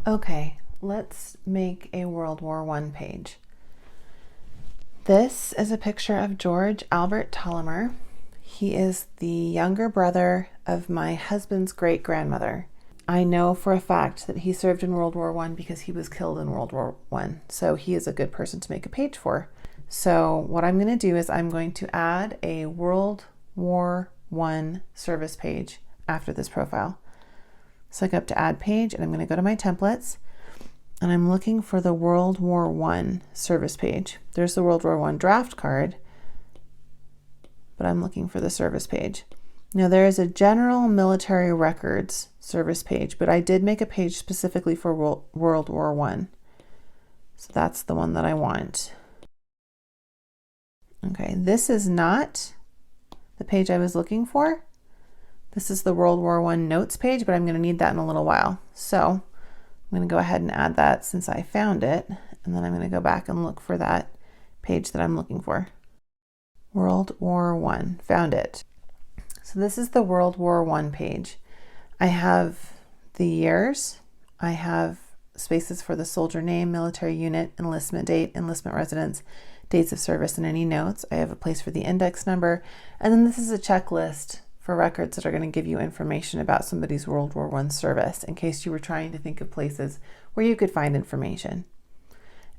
Okay, let's make a World War I page. This is a picture of George Albert Tollimer. He is the younger brother of my husband's great-grandmother. I know for a fact that he served in World War I because he was killed in World War I, so he is a good person to make a page for. So what I'm going to do is I'm going to add a World War I service page after this profile. So I go up to add page and I'm going to go to my templates and I'm looking for the World War I service page. There's the World War I draft card, but I'm looking for the service page. Now there is a general military records service page, but I did make a page specifically for World War I. So that's the one that I want. Okay, this is not the page I was looking for. This is the World War I notes page, but I'm going to need that in a little while. So I'm going to go ahead and add that since I found it, and then I'm going to go back and look for that page that I'm looking for. World War I, found it. So this is the World War I page. I have the years, I have spaces for the soldier name, military unit, enlistment date, enlistment residence, dates of service, and any notes. I have a place for the index number, and then this is a checklist for records that are going to give you information about somebody's World War I service in case you were trying to think of places where you could find information.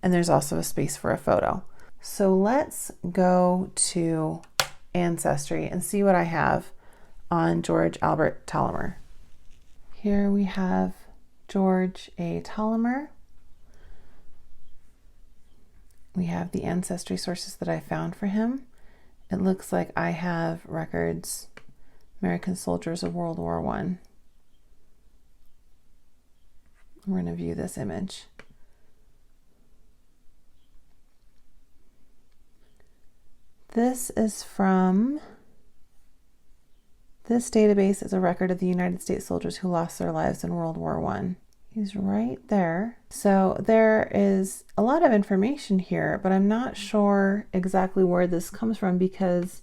And there's also a space for a photo. So let's go to Ancestry and see what I have on George Albert Tollimer. Here we have George A. Tollimer. We have the Ancestry sources that I found for him. It looks like I have records, American soldiers of World War I. We're going to view this image. This is from, this database is a record of the United States soldiers who lost their lives in World War I. He's right there. So there is a lot of information here, but I'm not sure exactly where this comes from because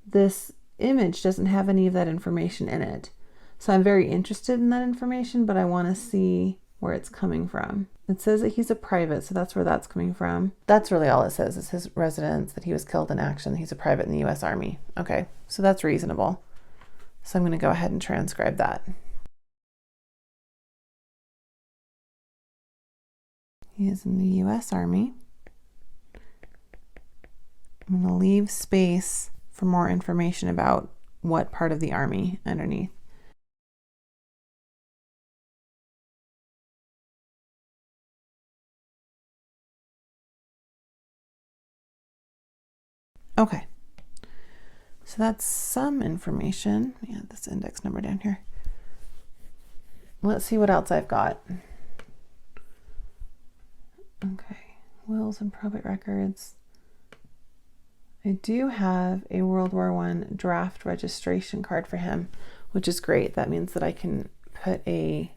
this image doesn't have any of that information in it. So I'm very interested in that information, but I want to see where it's coming from. It says that he's a private, so that's where that's coming from. That's really all it says. It's his residence, that he was killed in action, he's a private in the U.S. Army. Okay, so that's reasonable. So I'm going to go ahead and transcribe that. He is in the U.S. Army. I'm going to leave space for more information about what part of the Army underneath. Okay, so that's some information. We add this index number down here. Let's see what else I've got. Okay, wills and probate records. I do have a World War I draft registration card for him, which is great. That means that I can put a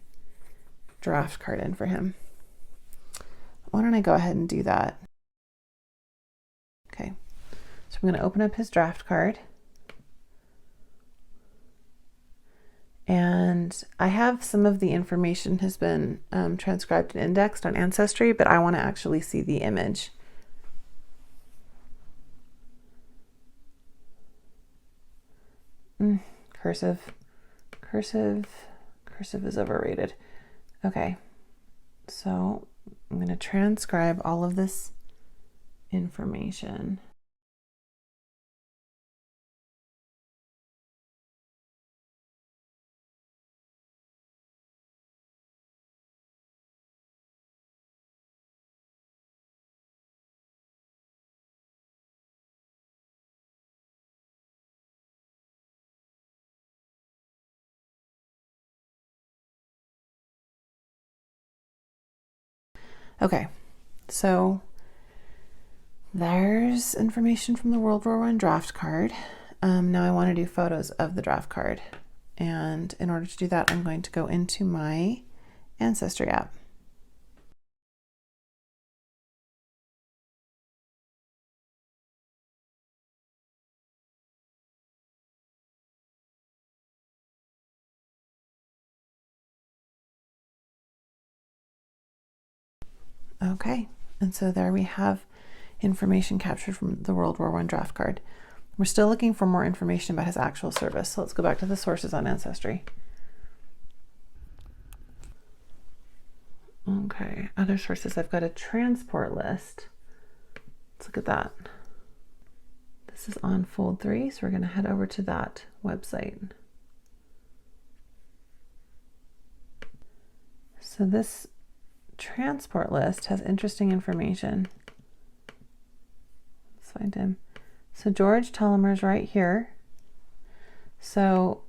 draft card in for him. Why don't I go ahead and do that? Okay, so I'm going to open up his draft card. And I have some of the information has been transcribed and indexed on Ancestry, but I want to actually see the image. Cursive is overrated. Okay, so I'm going to transcribe all of this information. Okay, so there's information from the World War I draft card. Now I want to do photos of the draft card. And in order to do that, I'm going to go into my Ancestry app. Okay, and so there we have information captured from the World War I draft card. We're still looking for more information about his actual service, so let's go back to the sources on Ancestry. Okay, other sources. I've got a transport list. Let's look at that. This is on fold 3, so we're going to head over to that website. So this transport list has interesting information. Let's find him. So George Telemer's right here. So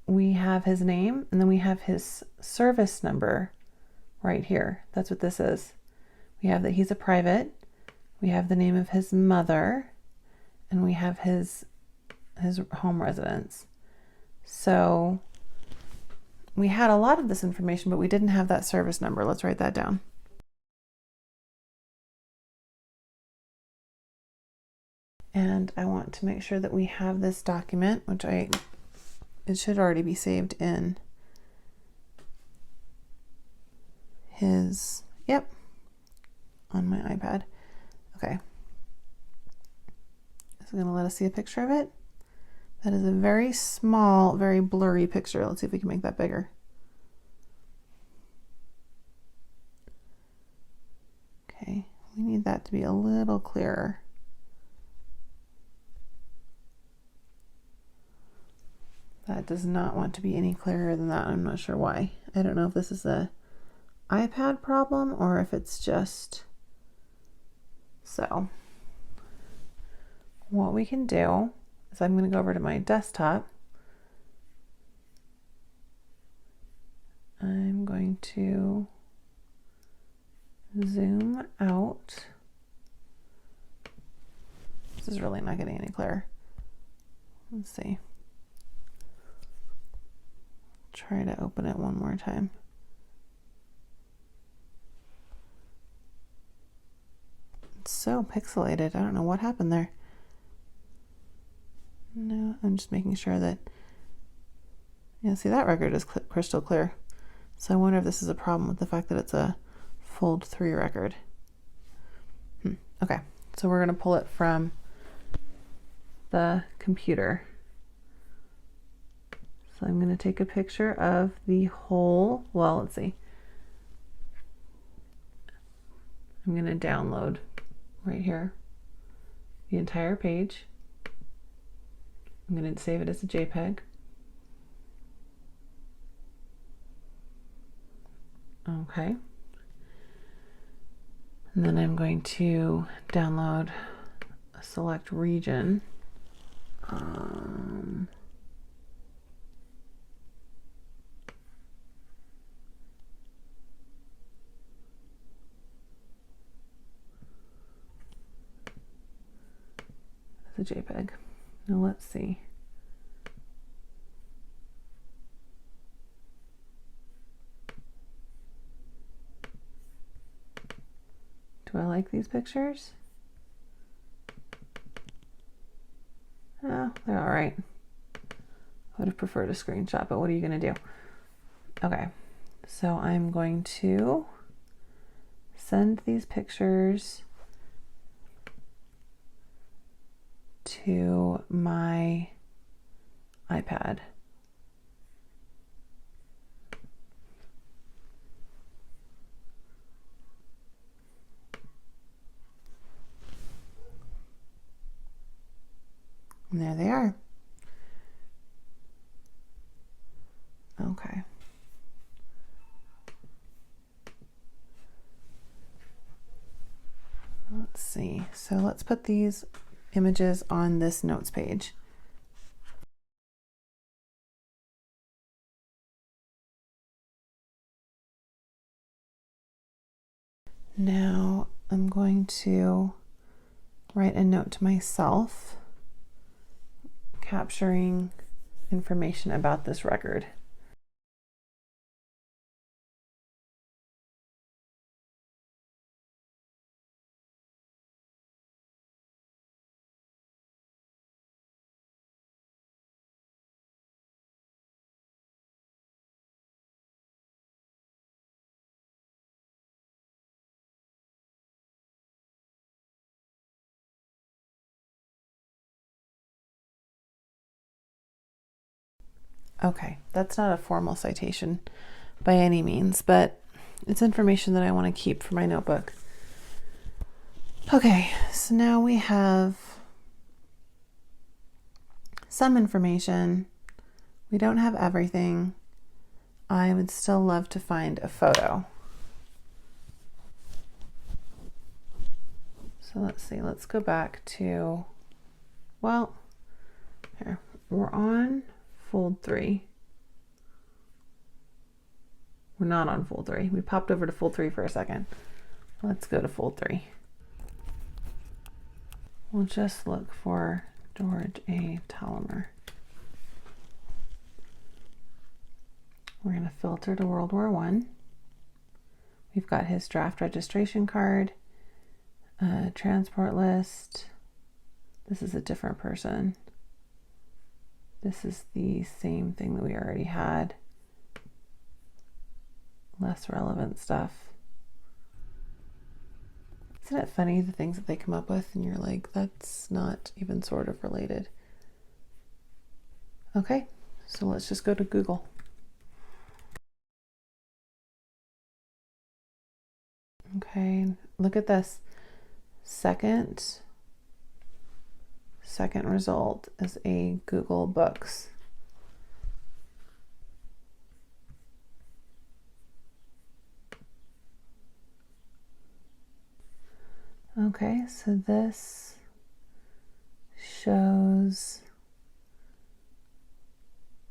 we have his name, and then we have his service number right here. That's what this is. We have that he's a private. We have the name of his mother, and we have his home residence. So we had a lot of this information, but we didn't have that service number. Let's write that down. And I want to make sure that we have this document, which it should already be saved in his, yep, on my iPad. Okay. Is it going to let us see a picture of it? That is a very small, very blurry picture. Let's see if we can make that bigger. Okay, we need that to be a little clearer. That does not want to be any clearer than that. I'm not sure why. I don't know if this is a iPad problem or if it's just so. What we can do is I'm going to go over to my desktop. I'm going to zoom out. This is really not getting any clearer. Let's see. Try to open it one more time. It's so pixelated. I don't know what happened there. No, I'm just making sure that, yeah, see, that record is crystal clear. So I wonder if this is a problem with the fact that it's a fold 3 record. Okay, so we're going to pull it from the computer. So I'm going to take a picture of the whole, well, let's see. I'm going to download right here the entire page. I'm going to save it as a JPEG. Okay. And then I'm going to download a select region. As a JPEG. Now let's see. Do I like these pictures? Oh, they're all right. I would have preferred a screenshot, but what are you going to do? Okay, so I'm going to send these pictures to my iPad. And there they are. Okay. Let's see. So let's put these images on this notes page. Now I'm going to write a note to myself capturing information about this record. Okay, that's not a formal citation by any means, but it's information that I want to keep for my notebook. Okay, so now we have some information. We don't have everything. I would still love to find a photo. So let's see, let's go back to, well, here, we're on fold 3. We're not on fold 3. We popped over to fold 3 for a second. Let's go to fold 3. We'll just look for George A. Tolomer. We're going to filter to World War I. We've got his draft registration card, transport list. This is a different person. This is the same thing that we already had. Less relevant stuff. Isn't it funny the things that they come up with and you're like, that's not even sort of related. Okay, so let's just go to Google. Okay, look at this. Second result is a Google Books. Okay, so this shows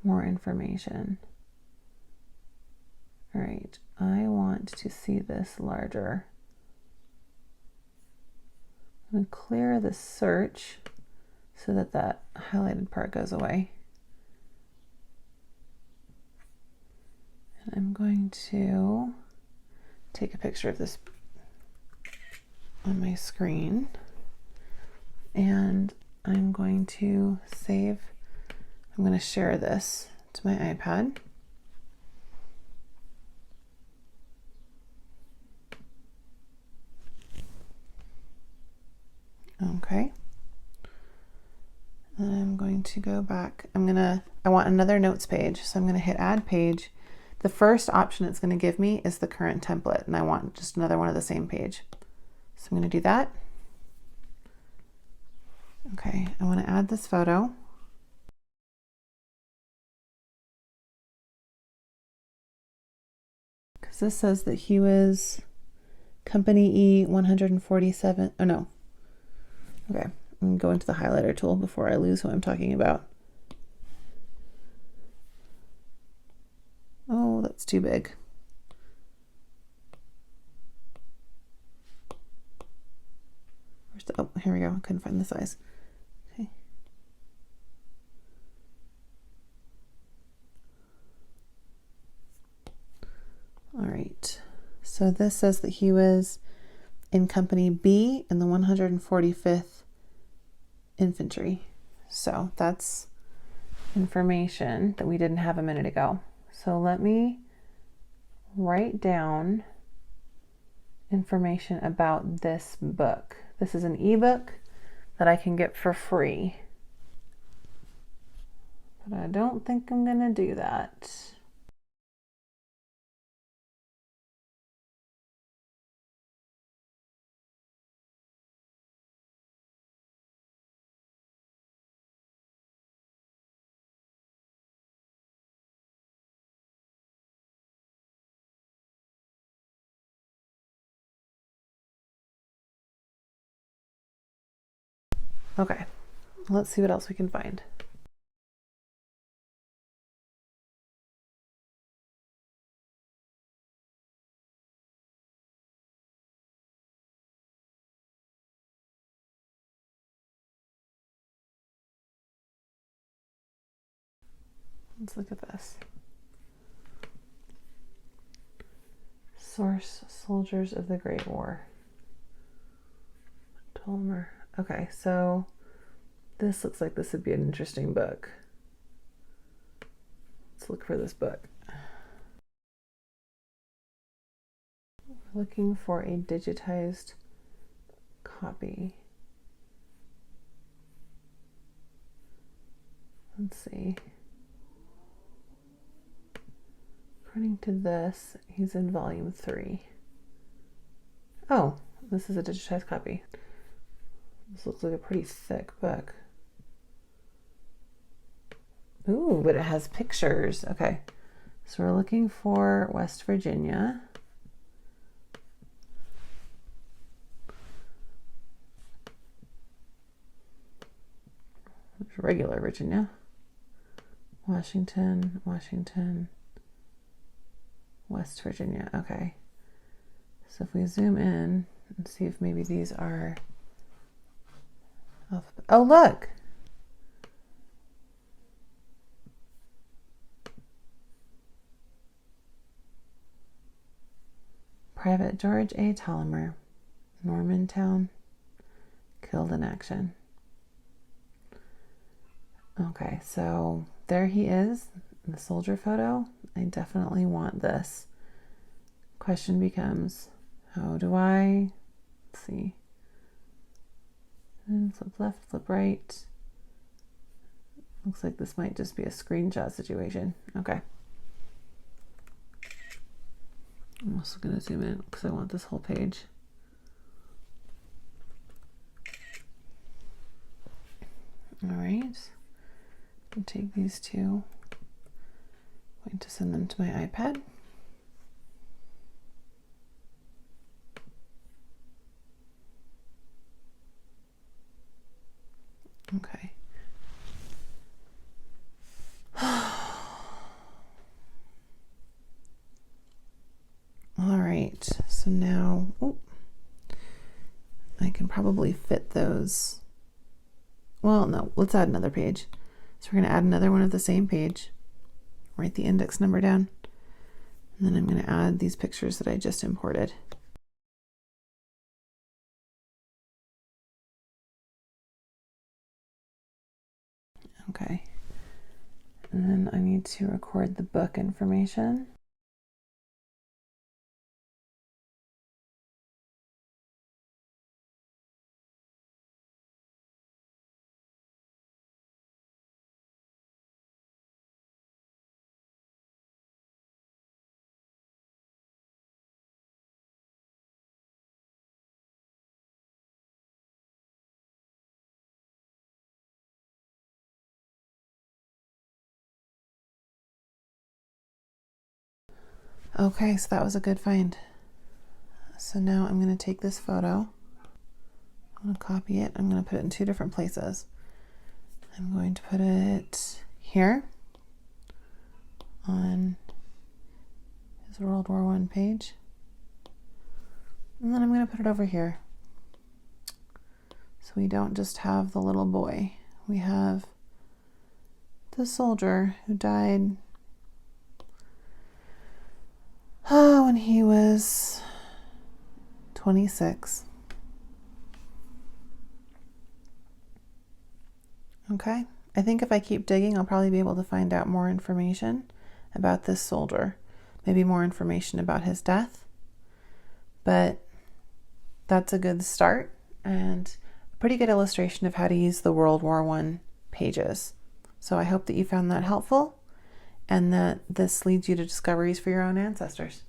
more information. All right, I want to see this larger. I'm going to clear the search so that that highlighted part goes away. And I'm going to take a picture of this on my screen, and I'm going to save. I'm going to share this to my iPad. Okay. And I'm going to go back. I want another notes page, so I'm going to hit add page. The first option it's going to give me is the current template, and I want just another one of the same page. So I'm going to do that. Okay, I want to add this photo. Because this says that he was company E 147. Oh no. Okay, I'm going to go into the highlighter tool before I lose who I'm talking about. Oh, that's too big. Oh, here we go. I couldn't find the size. Okay. All right. So this says that he was in Company B in the 145th Infantry. So that's information that we didn't have a minute ago. So let me write down information about this book. This is an ebook that I can get for free. But I don't think I'm going to do that. Okay, let's see what else we can find. Let's look at this. Source: Soldiers of the Great War. Tolmer. Okay, so this looks like this would be an interesting book. Let's look for this book. We're looking for a digitized copy. Let's see. according to this, he's in volume 3. Oh, this is a digitized copy. This looks like a pretty thick book. Ooh, but it has pictures. Okay, so we're looking for West Virginia. There's regular Virginia. Washington, Washington, West Virginia. Okay, so if we zoom in and see if maybe these are alphabet. Oh, look. Private George A. Tollimer, Normantown, killed in action. Okay, so there he is, the soldier photo. I definitely want this. Question becomes, how do I, let's see, and flip left, flip right. Looks like this might just be a screenshot situation. Okay. I'm also going to zoom in because I want this whole page. All right. I'll take these two. I'm going to send them to my iPad. Okay. All right, so now I can probably fit those. Well, no, let's add another page. So we're going to add another one of the same page, write the index number down, and then I'm going to add these pictures that I just imported. Okay, and then I need to record the book information. Okay, so that was a good find. So now I'm going to take this photo, I'm going to copy it, I'm going to put it in 2 different places. I'm going to put it here on his World War I page, and then I'm going to put it over here. So we don't just have the little boy, we have the soldier who died when he was 26. Okay, I think if I keep digging, I'll probably be able to find out more information about this soldier, maybe more information about his death, but that's a good start and a pretty good illustration of how to use the World War I pages. So I hope that you found that helpful and that this leads you to discoveries for your own ancestors.